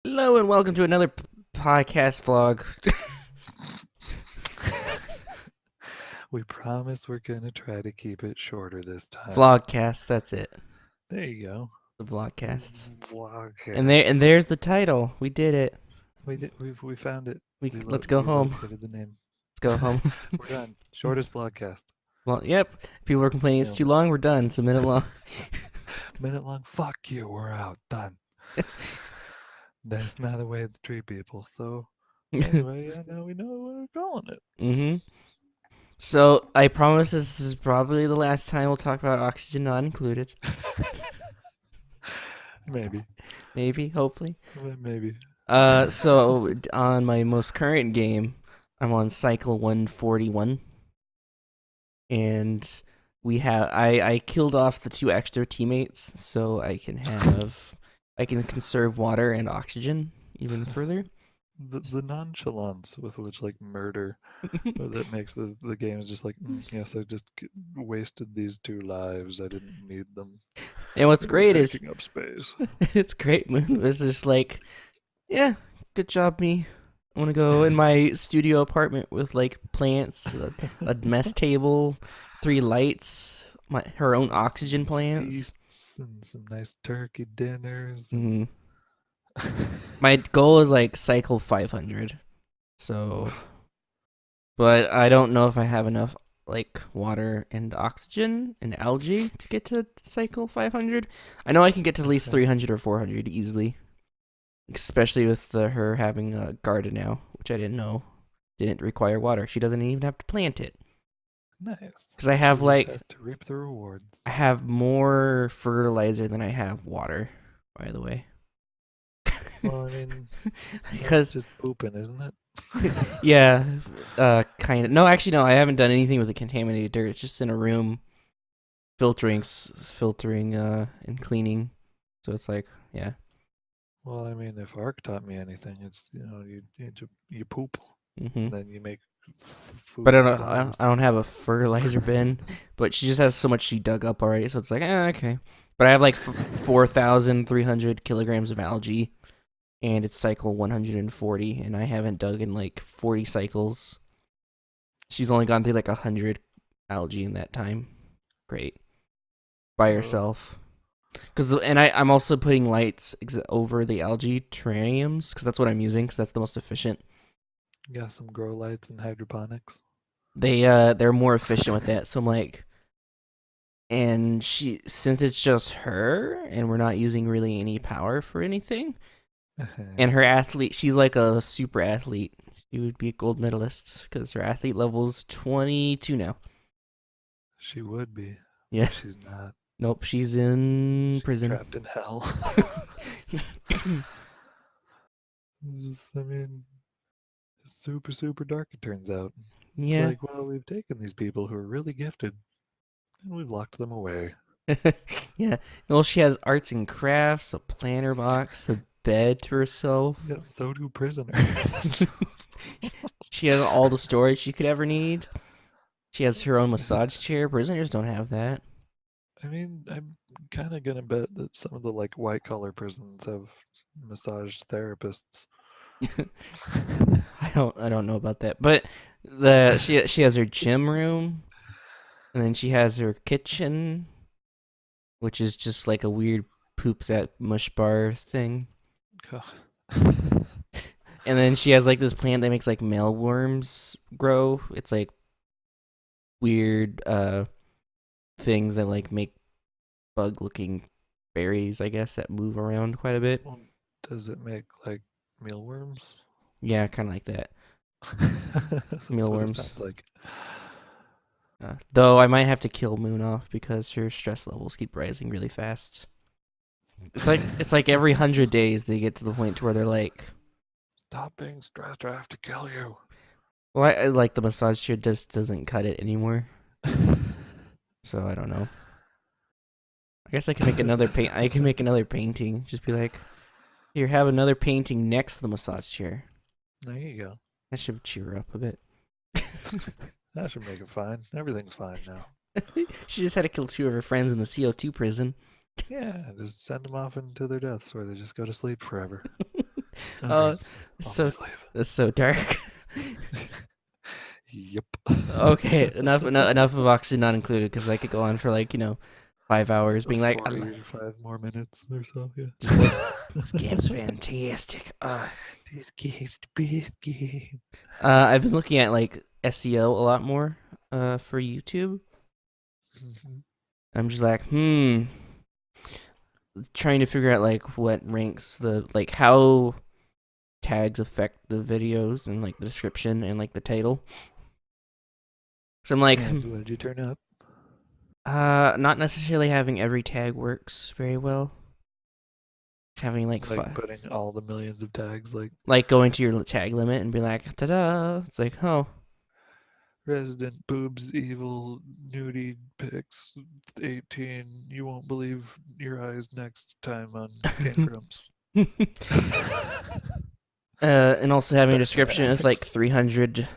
Hello and welcome to another podcast vlog. We promise we're gonna try to keep it shorter this time. Vlogcast, that's it. There you go. The vlogcast. And Vlogcast. there's the title. We did it. We found it. Let's go We home. located the name. Let's go home. We're done. Shortest vlogcast. Well, yep. People are complaining it's Yeah. too long. We're done. It's a minute long. Minute long. Fuck you. We're out. Done. That's not the way to treat people. So anyway, yeah, now we know where we're going it. Mm-hmm. So I promise this is probably the last time we'll talk about oxygen not included. Maybe. Maybe, hopefully. Maybe. So on my most current game, I'm on cycle 141. And I killed off the two extra teammates so I can conserve water and oxygen even further. The nonchalance with which like murder that makes the game is just like yes, I just wasted these two lives. I didn't need them. And what's They were great is taking up space. it's great. Moon was just like, yeah, good job, me. I want to go in my studio apartment with like plants, a mess table, 3 lights, her own oxygen plants. Feasts and some nice turkey dinners. Mm-hmm. My goal is like cycle 500. So, but I don't know if I have enough like water and oxygen and algae to get to cycle 500. I know I can get to at least 300 or 400 easily, especially with her having a garden now, which I didn't know didn't require water. She doesn't even have to plant it. Nice. Because I have She just has to reap the rewards. I have more fertilizer than I have water, by the way. Well, I mean, because just pooping, isn't it? yeah, kind of. No, actually, no. I haven't done anything with the contaminated dirt. It's just in a room, filtering, and cleaning. So it's like, yeah. Well, I mean, if Ark taught me anything, it's you poop, and then you make food. But and I don't have a fertilizer bin. But she just has so much she dug up already. So it's like, okay. But I have like 4,300 kilograms of algae, and it's cycle 140, and I haven't dug in like 40 cycles. She's only gone through like 100 algae in that time. Great. By herself. I'm also putting lights over the algae terrariums because that's what I'm using because that's the most efficient. You got some grow lights and hydroponics. They're more efficient with that. So I'm like, and since it's just her and we're not using really any power for anything, and her athlete, she's like a super athlete. She would be a gold medalist because her athlete level's 22 now. She would be. Yeah. She's not. Nope, she's in prison. Trapped in hell. I mean, super, super dark, it turns out. Yeah. It's like, well, we've taken these people who are really gifted and we've locked them away. Yeah. Well, she has arts and crafts, a planner box, a bed to herself. Yeah, so do prisoners. She has all the storage she could ever need. She has her own massage chair. Prisoners don't have that. I mean, I'm kind of gonna bet that some of the like white collar prisons have massage therapists. I don't know about that, but she has her gym room, and then she has her kitchen, which is just like a weird poop that mush bar thing. And then she has like this plant that makes like mealworms grow. It's like weird things that like make bug looking berries, I guess, that move around quite a bit. Well, does it make like mealworms? Yeah, kind of like that. Mealworms. Sounds like. Though I might have to kill Moon off because her stress levels keep rising really fast. It's like every 100 days they get to the point to where they're like, "Stop being stressed, or I have to kill you." Well, I like the massage chair just doesn't cut it anymore. So I don't know. I guess I can make another paint. I can make another painting. Just be like, here, have another painting next to the massage chair. There you go. That should cheer her up a bit. That should make it fine. Everything's fine now. She just had to kill 2 of her friends in the CO2 prison. Yeah, just send them off into their deaths where they just go to sleep forever. uh, Alright, it's I'll so just leave. that's so dark. Yep. Okay, enough of oxygen not included because I could go on for like 5 hours being like, 45 more minutes or so, yeah. just like this game's fantastic. This game's the best game. I've been looking at like SEO a lot more for YouTube. Mhm. I'm just like, trying to figure out like what ranks the like how tags affect the videos and like the description and like the title. So I'm like, And what did you turn up? not necessarily having every tag works very well. Having like Like putting all the millions of tags, like like going to your tag limit and be like, ta-da! It's like, oh, resident boobs, evil, nudie pics, 18. You won't believe your eyes next time on Game Grumps. and also having a Best description with like tags. 300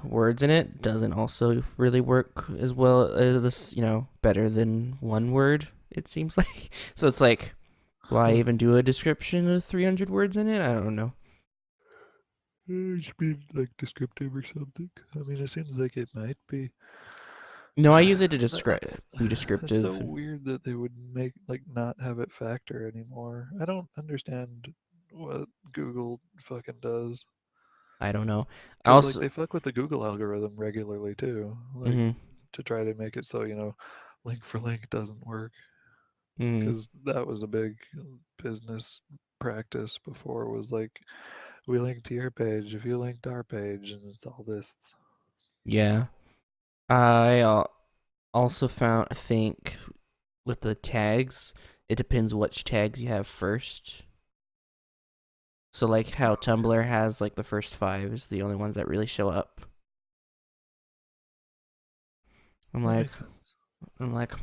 words in it doesn't also really work as well as this, better than one word. It seems like so. It's like, why Huh. even do a description with 300 words in it? I don't know. It should be like descriptive or something. I mean, it seems like it might be. No, I use it to describe, That's be that's so descriptive. weird that they would make like not have it factor anymore. I don't understand what Google fucking does. I don't know. I Because like also, they fuck with the Google algorithm regularly too, like mm-hmm, to try to make it so link for link doesn't work. mm-hmm, Because that was a big business practice before. Was like we link to your page if you link to our page, and it's all this. yeah. I also found, I think, with the tags, it depends which tags you have first. So like how Tumblr has like the first five is the only ones that really show up. I'm That like, makes sense. I'm like,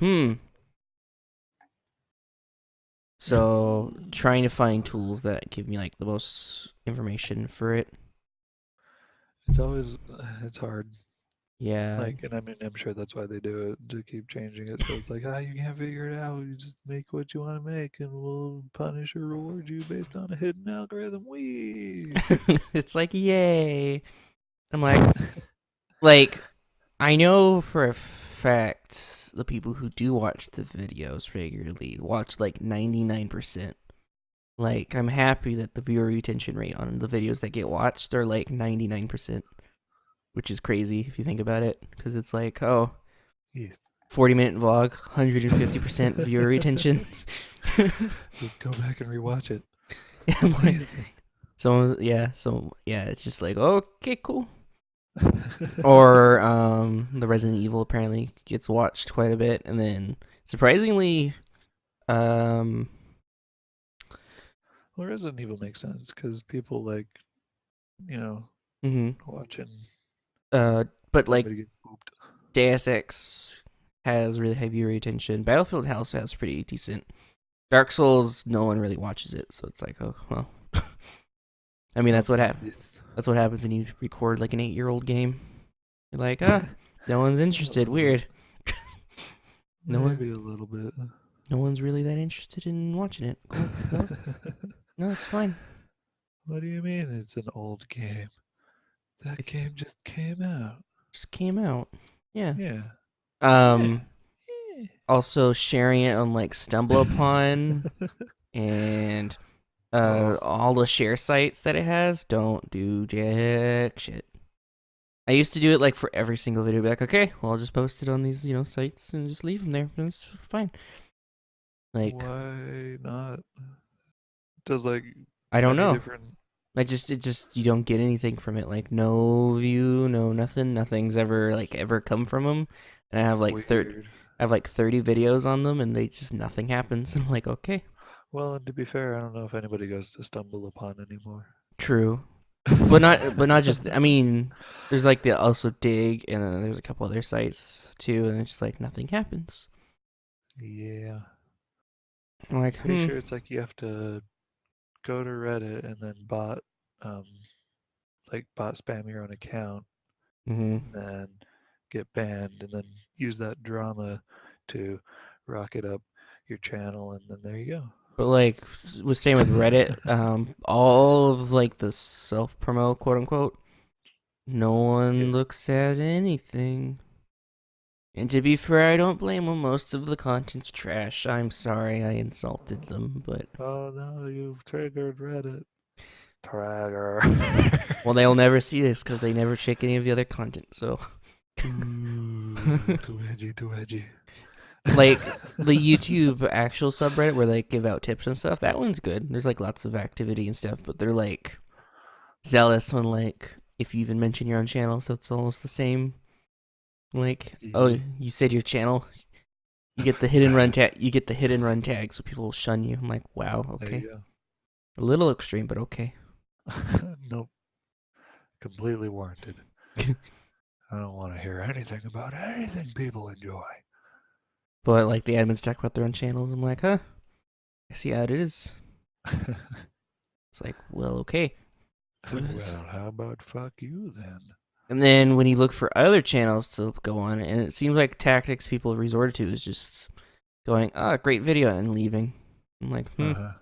So trying to find tools that give me like the most information for it. It's always it's hard. Yeah. Like, and I mean, I'm sure that's why they do it to keep changing it. So it's like, you can't figure it out. You just make what you want to make, and we'll punish or reward you based on a hidden algorithm. We. It's like, yay. I'm like I know for a fact the people who do watch the videos regularly watch like 99%. Like, I'm happy that the viewer retention rate on the videos that get watched are like 99%, which is crazy if you think about it. Because it's like, oh, Yes. 40-minute vlog, 150% viewer retention. Just go back and rewatch it. I'm What do like, you think? so yeah, it's just like, okay, cool. Or the Resident Evil apparently gets watched quite a bit, and then surprisingly, um, Well, Resident Evil makes sense because people like, you know, mhm. watching But like somebody get spooked. Deus Ex has really high viewer retention. Battlefield also has pretty decent. Dark Souls, no one really watches it, so it's like, oh well. I mean, I'll play this. that's what happens when you record like an 8-year-old game. You're like, no one's A interested. little bit. Weird. No one, Maybe a little bit. no one's really that interested in watching it. Cool. Well, no, it's fine. What do you mean it's an old game? That It's game just came out. just came out. Yeah. Yeah. Yeah. Um. Also sharing it on like Stumble Upon and Oh, all the share sites that it has don't do jack shit. I used to do it like for every single video. Be like, okay, well, I'll just post it on these sites and just leave them there. That's fine. Like, why not? Does like I don't many know. different It just you don't get anything from it. Like no view, no nothing. Nothing's ever come from them. And weird. I have like 30 videos on them, and they just nothing happens. I'm like, okay, Well, and to be fair, I don't know if anybody goes to stumble upon anymore. true, but not just. I mean, there's like the also dig, and then there's a couple other sites too, and it's just like nothing happens. Yeah. I'm like, Pretty sure it's like you have to go to Reddit and then um bot spam your own account mm-hmm. and then get banned and then use that drama to rocket up your channel and then there you go. But like was same with Reddit, all of like the self promo quote unquote, no one Yeah. looks at anything. And to be fair, I don't blame them. Most of the content's trash. I'm sorry I insulted them, but Oh no, you've triggered Reddit. Trigger. well, they'll never see this because they never check any of the other content. So, Ooh, too edgy, too edgy. like the YouTube actual subreddit where they give out tips and stuff, that one's good. There's like lots of activity and stuff, but they're like zealous on like if you even mention your own channel, so it's almost the same. Like, oh, Yep. you said your channel, you get the hit and run tag. You get the hit and run tag, so people will shun you. I'm like, wow, There okay, you a little extreme, but okay. go. Nope. Completely warranted. I don't want to hear anything about anything people enjoy. But like the admins talk about their own channels. I'm like, huh, I see how it is. It's like, well, okay. Well, how about fuck you then? And then when you look for other channels to go on, and it seems like tactics people have resorted to is just going, oh, great video, and leaving. I'm like, Uh-huh.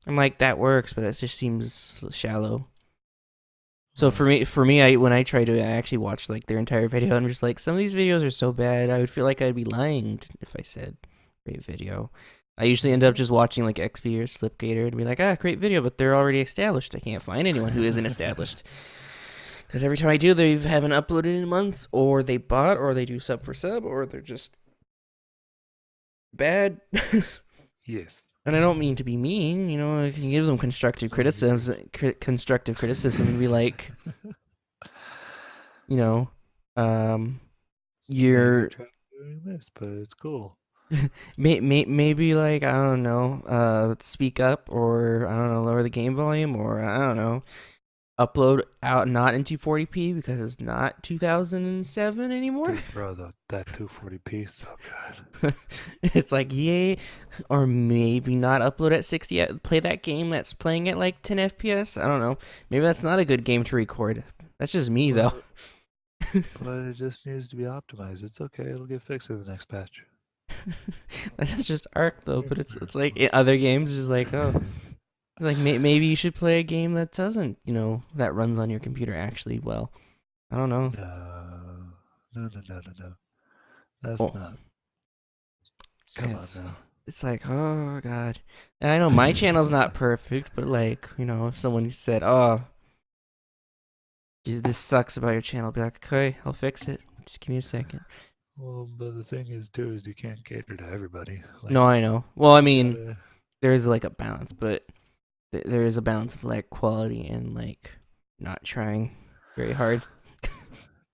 I'm like, that works, but that just seems shallow. So Well, for me, when I try to actually watch like their entire video, I'm just like, some of these videos are so bad, I would feel like I'd be lying if I said great video. I usually end up just watching like XP or Slipgator and be like, ah, great video, but they're already established. I can't find anyone who isn't established. Because every time I do, they haven't uploaded in months, or they bought, or they do sub for sub, or they're just bad. yes. And I don't mean to be mean, you know, I can give them constructive criticism and be like, you know, Maybe you're try doing this, but it's cool. maybe like I don't know, speak up, or I don't know, lower the game volume, or I don't know, upload out not in 240p because it's not 2007 anymore. Dude, bro, that 240p is so good. It's like yay, or maybe not upload at 60. Play that game that's playing at like 10 FPS. I don't know. Maybe that's not a good game to record. That's just me though. But it just needs to be optimized. It's okay. It'll get fixed in the next patch. That's just Arc though. But it's like in other games is like oh. Like maybe you should play a game that doesn't, that runs on your computer actually well. I don't know. No. That's Well, not. Come on it's now. it's like oh god. And I know my channel's not perfect, but like if someone said, "Oh, this sucks about your channel," I'll be like, "Okay, I'll fix it. Just give me a second." Well, but the thing is, too, is you can't cater to everybody. Like, No, I know. Well, I you mean, gotta. there is like a balance, but there is a balance of like quality and like not trying very hard.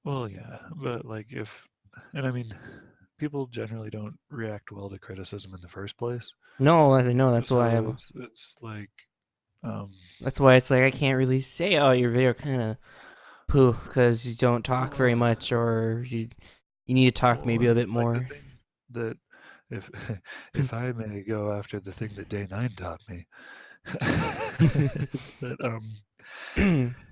Well, yeah, but like and I mean, people generally don't react well to criticism in the first place. No, I know that's why So I'm. it's like, um, That's why it's like I can't really say, "Oh, your video kind of poo," because you don't talk well, very much, or you need to talk well, maybe I a mean, bit like the more. thing that if if I may go after the thing that Day 9 taught me, it's that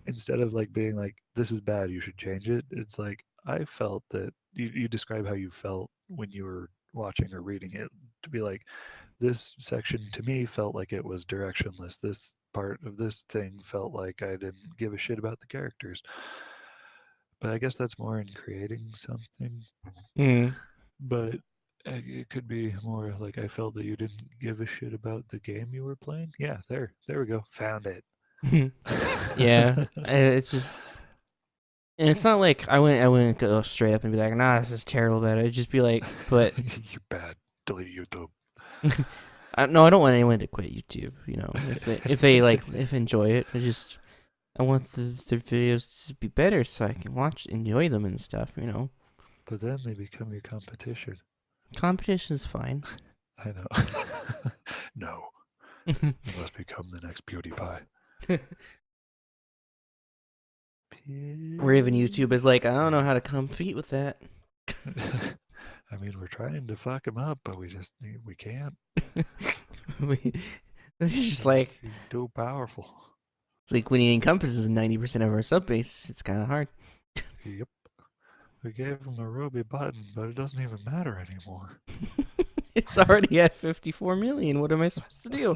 instead of like being like this is bad, you should change it. It's like I felt that you describe how you felt when you were watching or reading it to be like this section to me felt like it was directionless. This part of this thing felt like I didn't give a shit about the characters. But I guess that's more in creating something. Mm. But it could be more like I felt that you didn't give a shit about the game you were playing. Yeah, there we go. Found it. Yeah, it's just, and it's not like I wouldn't go straight up and be like, "Nah, this is terrible," but I'd just be like, "But You bad. Delete YouTube. no, I don't want anyone to quit YouTube. If they like if enjoy it, I want their videos to be better so I can enjoy them and stuff. But then they become your competition. Competition's fine. I know. No, you must become the next PewDiePie. Or even YouTube is like, I don't know how to compete with that. I mean, we're trying to fuck him up, but we can't. It's just like He's too powerful. it's like when he encompasses 90% of our sub base, it's kind of hard. Yep. We gave him a ruby button, but it doesn't even matter anymore. It's already at 54 million. What am I supposed to do?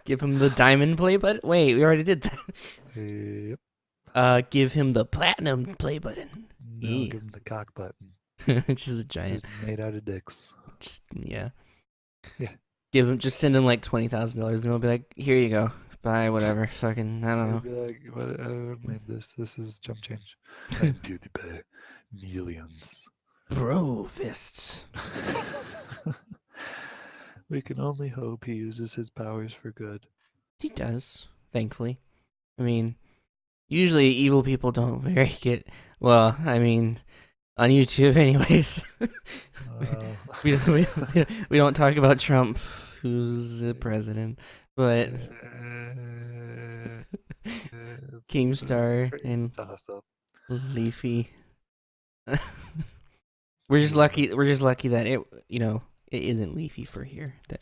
Give him the diamond play button? Wait, we already did that. Yep. Give him the platinum play button. No, Yeah. give him the cock button. It's just a giant. Just made out of dicks. Yeah. Yeah. Just send him like $20,000 and he'll be like, here you go. Buy whatever. Fucking, I don't He'd know. be like, "What? I don't need this. This is jump change." And PewDiePie, millions. Bro fists. We can only hope he uses his powers for good. He does, thankfully. I mean, usually evil people don't very get, well, I mean, on YouTube anyways. We don't talk about Trump, who's the president, but Keemstar and toss-up. Leafy. We're just lucky. We're just lucky that it isn't Leafy for here. That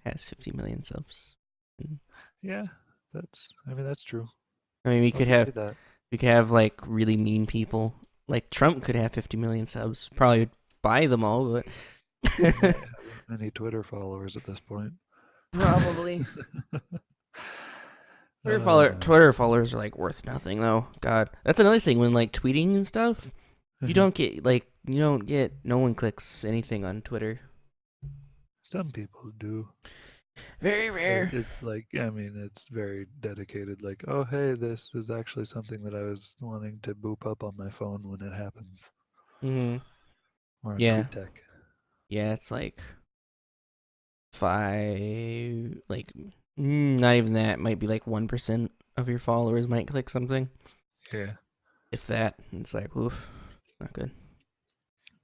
has 50 million subs. Yeah, that's true. I mean, we I'll could give you have like really mean people. Like Trump could have 50 million subs. Probably would buy them all, but He might have many Twitter followers at this point. probably. Uh, Twitter followers are like worth nothing though. God, that's another thing when like tweeting and stuff. You don't get no one clicks anything on Twitter. Some people do. Very rare. It's like, I mean, it's very dedicated. Like, oh, hey, this is actually something that I was wanting to boop up on my phone when it happens. Mhm. Or on Yeah. TweetDeck. Yeah, it's like 5, like not even that. Might be like 1% of your followers might click something. Yeah. If that, it's like, oof, not good.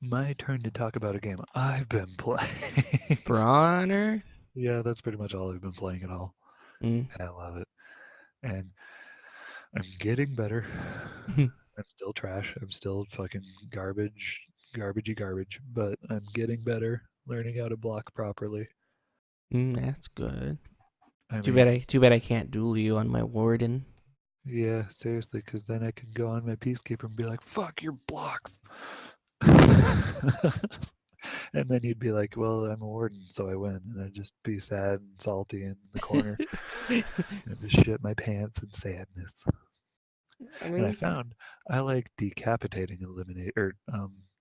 My turn to talk about a game I've been playing. For Honor. Yeah, that's pretty much all I've been playing at all. Mm. And I love it. And I'm getting better. I'm still trash. I'm still fucking garbagey garbage. But I'm getting better, learning how to block properly. That's good. I Too mean, bad I can't duel you on my warden. yeah, seriously, because then I can go on my Peacekeeper and be like, fuck your blocks. And then you'd be like, well, I'm a warden, so I win. And I'd just be sad and salty in the corner and just shit my pants in sadness. I And I mean, found I like decapitating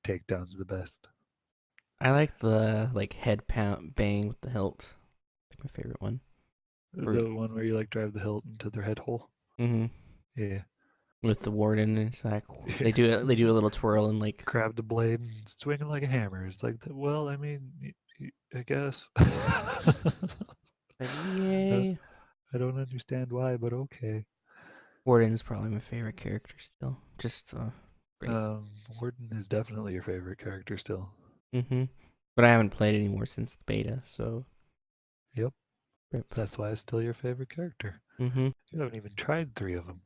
takedowns the best. I like the head pound bang with the hilt. Like my favorite one. The one where you like drive the hilt into their head hole. Mm-hmm. Yeah. With the warden, it's like they do a little twirl and like grab the blade and swing it like a hammer. It's like, well, I mean, I guess. like, yay. I don't understand why, but okay. Warden's probably my favorite character still. Just great. Warden is definitely your favorite character still. Mm-hmm. But I haven't played anymore since the beta, so. Yep. Rip. That's why it's still your favorite character. Mm-hmm. You haven't even tried 3 of them.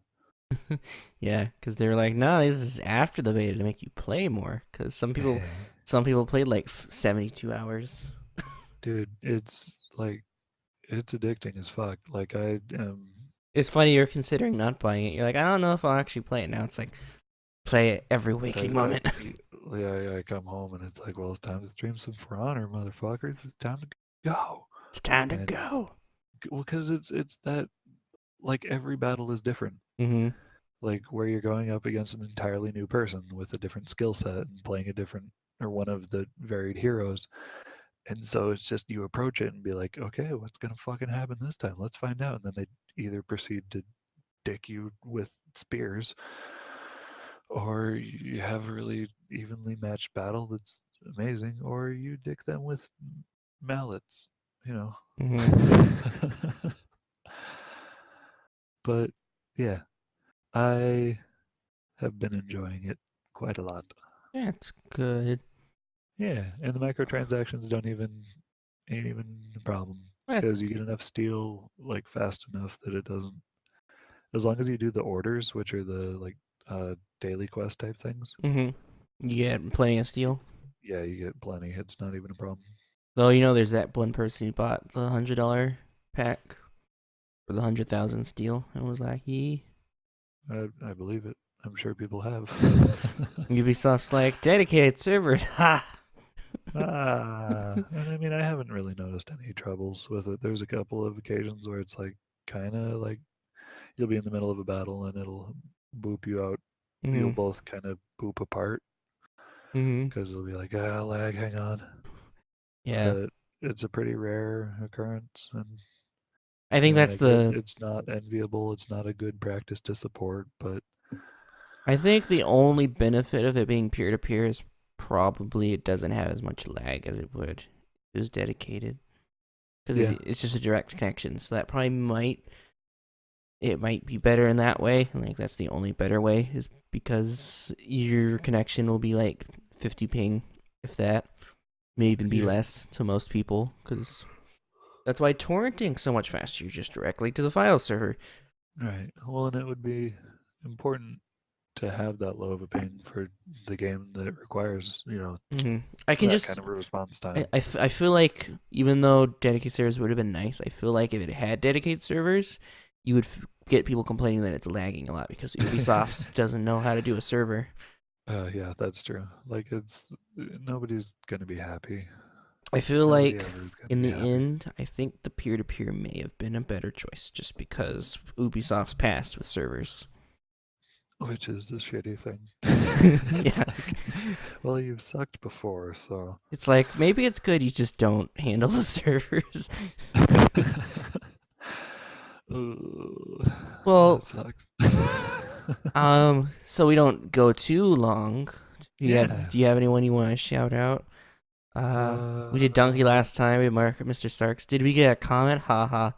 Yeah, because they're like, no, this is after the beta to make you play more. Because some people played like 72 hours. Dude, it's addicting as fuck. Like I am. It's funny you're considering not buying it. You're like, I don't know if I'll actually play it now. It's like, play it every waking moment. I come home and it's like, well, it's time to stream some For Honor, motherfuckers. It's time to go. It's time to go. Well, because it's that, like, every battle is different. Mm-hmm. Like where you're going up against an entirely new person with a different skill set and playing one of the varied heroes. And so it's just you approach it and be like, okay, what's gonna fucking happen this time? Let's find out. And then they either proceed to dick you with spears, or you have a really evenly matched battle that's amazing, or you dick them with mallets, you know. Mm-hmm. But yeah, I have been enjoying it quite a lot. That's good. Yeah, and the microtransactions ain't even a problem because you get enough steel like fast enough that it doesn't. As long as you do the orders, which are the daily quest type things. Mm-hmm. You get plenty of steel. Yeah, you get plenty. It's not even a problem. Though there's that one person who bought the $100 pack for the 100,000 steel and was like, "Yee." I believe it. I'm sure people have. Ubisoft's like dedicated servers. Ha. And I mean, I haven't really noticed any troubles with it. There's a couple of occasions where it's like kind of like you'll be in the middle of a battle and it'll boop you out. You'll Mm-hmm. both kind of boop apart Mm-hmm. because it'll be like, lag, hang on. Yeah. But it's a pretty rare occurrence, and I I think mean, that's I get the it's not enviable. It's not a good practice to support, but I think the only benefit of it being peer to peer is probably it doesn't have as much lag as it would if it was dedicated. Because yeah, it's just a direct connection. So that probably might be better in that way. Like that's the only better way is because your connection will be like 50 ping, if that, may even be yeah, less to most people. Because that's why torrenting so much faster. You're just directly to the file server. right. Well, and it would be important to have that low of a ping for the game that requires, I can that just kind of a response time. I feel like even though dedicated servers would have been nice, I feel like if it had dedicated servers, you would get people complaining that it's lagging a lot because Ubisoft doesn't know how to do a server. Yeah, that's true. Like nobody's gonna be happy. I feel Nobody like ever is gonna in be the happy, end, I think the peer to peer may have been a better choice just because Ubisoft's past with servers. which is a shitty thing. It's Yeah. like, well, you've sucked before, so. It's like maybe it's good you just don't handle the servers. Ooh, that Well, sucks. so we don't go too long. Yeah. Do you have anyone you want to shout out? We did Donkey Uh, last time. We had Mr. Starks. Did we get a comment? Ha ha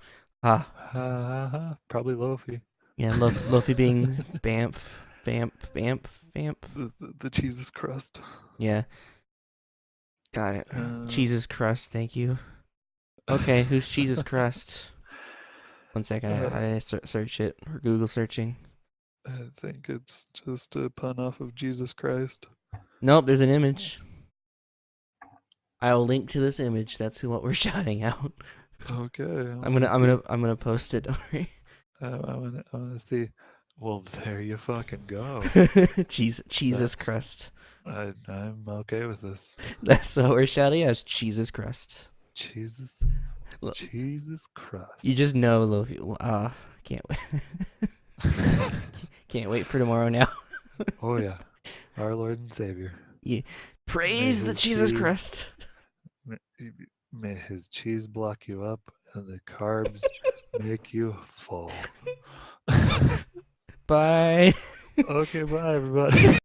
ha. probably Lofi. Yeah, Luffy being Bamf, Bamp, Bamp, Bamp. The cheese's crust. Yeah, got it. Uh, Cheese's crust. Thank you. Okay, who's Cheese's crust? One second. uh, How did I search it? Or Google searching? I think it's just a pun off of Jesus Christ. Nope. There's an image. I'll link to this image. That's what we're shouting out. Okay, I I'm want gonna to I'm see. gonna I'm gonna post it. Don't worry. I want to see. Well, there you fucking go. Cheese's That's crust. I'm okay with this. That's what we're shouting out. Cheese's crust. Jesus, Look, Jesus you Christ. just know, Luffy. Can't wait. Can't wait for tomorrow now. Oh yeah, our Lord and Savior. Yeah. May Praise the His Jesus cheese, crust. may, may His cheese block you up, and the carbs make you full. Bye. Okay, bye everybody.